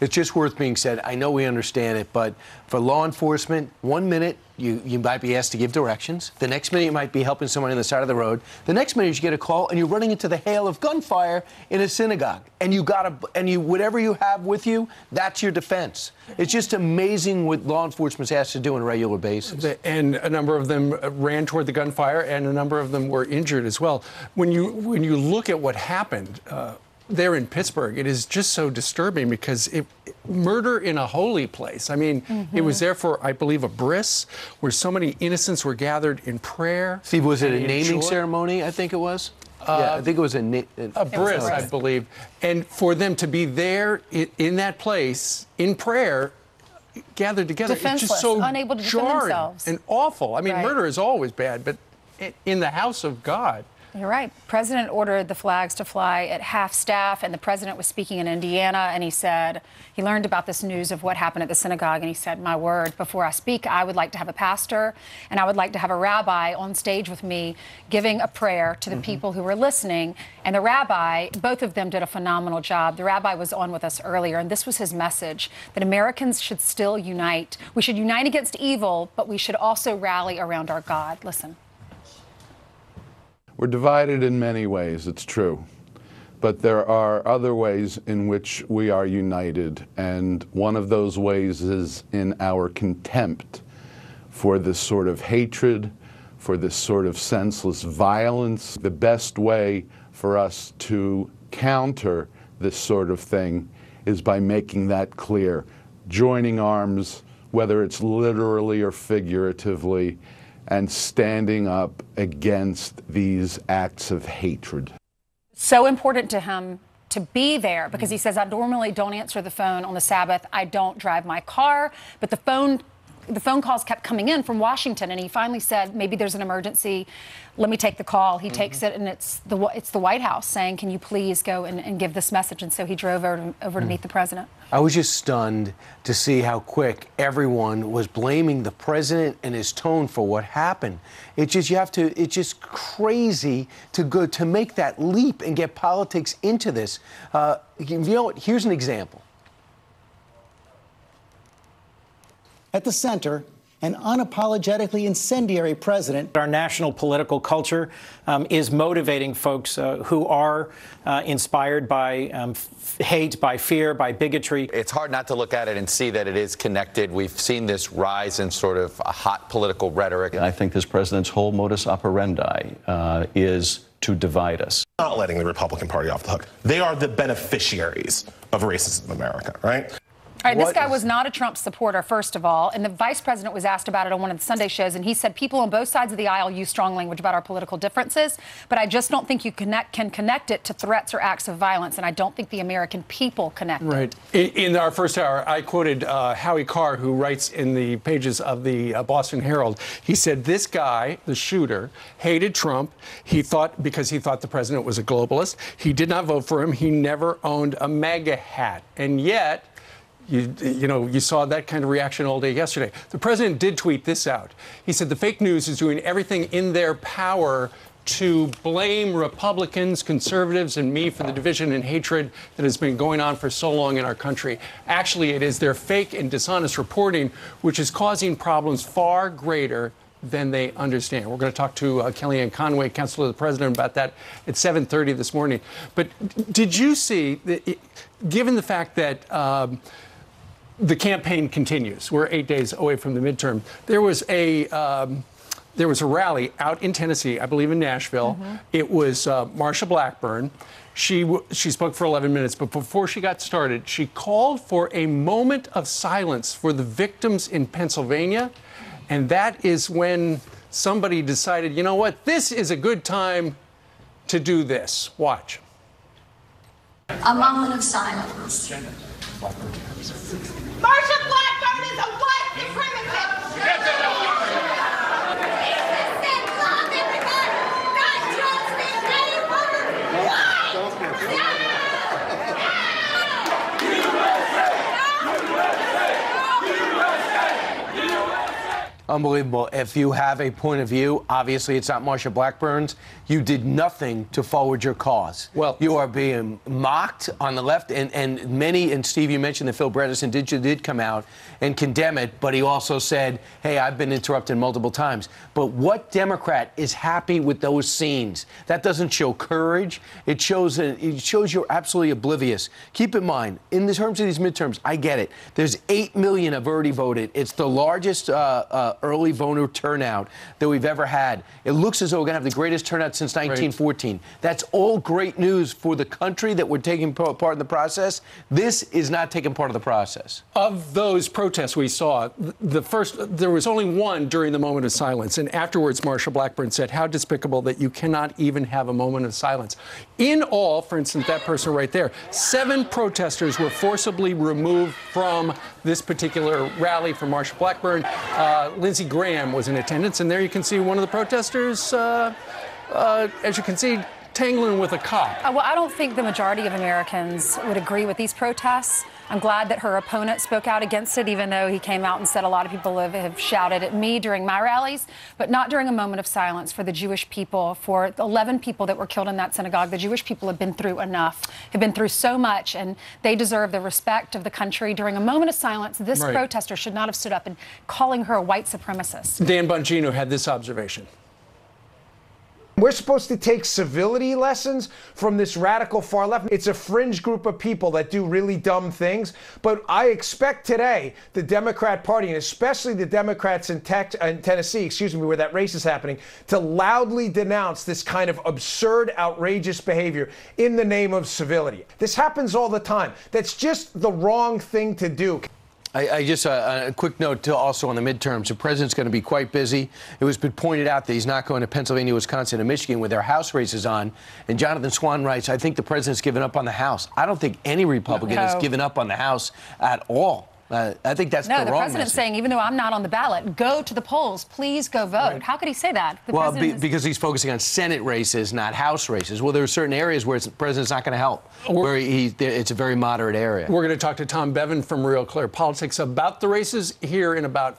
It's just worth being said. I know we understand it, but for law enforcement, 1 minute you might be asked to give directions. The next minute you might be helping someone on the side of the road. The next minute you get a call and you're running into the hail of gunfire in a synagogue. And whatever you have with you, that's your defense. It's just amazing what law enforcement has to do on a regular basis. And a number of them ran toward the gunfire, and a number of them were injured as well. When you look at what happened there in Pittsburgh, it is just so disturbing because murder in a holy place. I mean, it was there for, I believe, a bris where so many innocents were gathered in prayer. Steve, was it a naming ceremony? I think it was. Yeah, I think it was a bris, I believe. And for them to be there in that place in prayer, gathered together, it's just so unable to defend themselves. And awful. I mean, murder is always bad, but in the house of God. You're right. President ordered the flags to fly at half-staff, and the president was speaking in Indiana, and he said he learned about this news of what happened at the synagogue, and he said, my word, before I speak, I would like to have a pastor, and I would like to have a rabbi on stage with me giving a prayer to the people who were listening. And the rabbi, both of them did a phenomenal job. The rabbi was on with us earlier, and this was his message, that Americans should still unite. We should unite against evil, but we should also rally around our God. Listen. We're divided in many ways, it's true. But there are other ways in which we are united, and one of those ways is in our contempt for this sort of hatred, for this sort of senseless violence. The best way for us to counter this sort of thing is by making that clear, joining arms, whether it's literally or figuratively, and standing up against these acts of hatred. So important to him to be there because he says, I normally don't answer the phone on the Sabbath. I don't drive my car. But the phone calls kept coming in from Washington, and he finally said, maybe there's an emergency. Let me take the call. He takes it, and it's the White House saying, can you please go and give this message? And so he drove over to meet the president. I was just stunned to see how quick everyone was blaming the president and his tone for what happened. It's just crazy to make that leap and get politics into this. You know what? Here's an example. At the center, an unapologetically incendiary president. Our national political culture is motivating folks who are inspired by hate, by fear, by bigotry. It's hard not to look at it and see that it is connected. We've seen this rise in sort of a hot political rhetoric. I think this president's whole modus operandi is to divide us. Not letting the Republican Party off the hook. They are the beneficiaries of racism in America, right? All right, this guy was not a Trump supporter, first of all, and the vice president was asked about it on one of the Sunday shows, and he said people on both sides of the aisle use strong language about our political differences, but I just don't think you can connect it to threats or acts of violence, and I don't think the American people connect it. Right. In our first hour, I quoted Howie Carr, who writes in the pages of the Boston Herald. He said this guy, the shooter, hated Trump. Because he thought the president was a globalist. He did not vote for him. He never owned a MAGA hat, and yet you saw that kind of reaction all day yesterday. The president did tweet this out. He said the fake news is doing everything in their power to blame Republicans, conservatives, and me for the division and hatred that has been going on for so long in our country. Actually, it is their fake and dishonest reporting which is causing problems far greater than they understand. We're going to talk to Kellyanne Conway, Counselor to the President, about that at 7:30 this morning. But did you see, given the fact that the campaign continues, we're 8 days away from the midterm, there was a rally out in Tennessee, I believe in Nashville. It was Marsha Blackburn. She spoke for 11 minutes, but before she got started, she called for a moment of silence for the victims in Pennsylvania. And that is when somebody decided, you know what, this is a good time to do this. Watch. A moment of silence. Marsha Blackburn is a white supremacist. Unbelievable. If you have a point of view, obviously it's not Marsha Blackburn's. You did nothing to forward your cause. Well, you are being mocked on the left, and many, and Steve, you mentioned that Phil Bredesen did come out and condemn it, but he also said, hey, I've been interrupted multiple times. But what Democrat is happy with those scenes? That doesn't show courage. It shows you're absolutely oblivious. Keep in mind, in the terms of these midterms, I get it. There's 8 million have already voted. It's the largest early voter turnout that we've ever had. It looks as though we're going to have the greatest turnout since 1914. Right. That's all great news for the country that we're taking part in the process. This is not taking part of the process. Of those protests we saw, there was only one during the moment of silence. And afterwards, Marsha Blackburn said, how despicable that you cannot even have a moment of silence. In all, for instance, that person right there, 7 protesters were forcibly removed from this particular rally for Marsha Blackburn. Lindsey Graham was in attendance, and there you can see one of the protesters, as you can see, tangling with a cop. Well, I don't think the majority of Americans would agree with these protests. I'm glad that her opponent spoke out against it, even though he came out and said a lot of people have shouted at me during my rallies, but not during a moment of silence for the Jewish people, for the 11 people that were killed in that synagogue. The Jewish people have been through enough, have been through so much, and they deserve the respect of the country. During a moment of silence, this protester should not have stood up and calling her a white supremacist. Dan Bongino had this observation. We're supposed to take civility lessons from this radical far left. It's a fringe group of people that do really dumb things. But I expect today the Democrat Party, and especially the Democrats in Tennessee, where that race is happening, to loudly denounce this kind of absurd, outrageous behavior in the name of civility. This happens all the time. That's just the wrong thing to do. I just a quick note also on the midterms. The president's going to be quite busy. It was been pointed out that he's not going to Pennsylvania, Wisconsin, and Michigan with their House races on. And Jonathan Swan writes, I think the president's given up on the House. I don't think any Republican has given up on the House at all. I think that's the wrong message. No, the president's saying, even though I'm not on the ballot, go to the polls. Please go vote. Right. How could he say that? Because he's focusing on Senate races, not House races. Well, there are certain areas where the president's not going to help, where it's a very moderate area. We're going to talk to Tom Bevan from Real Clear Politics about the races here in about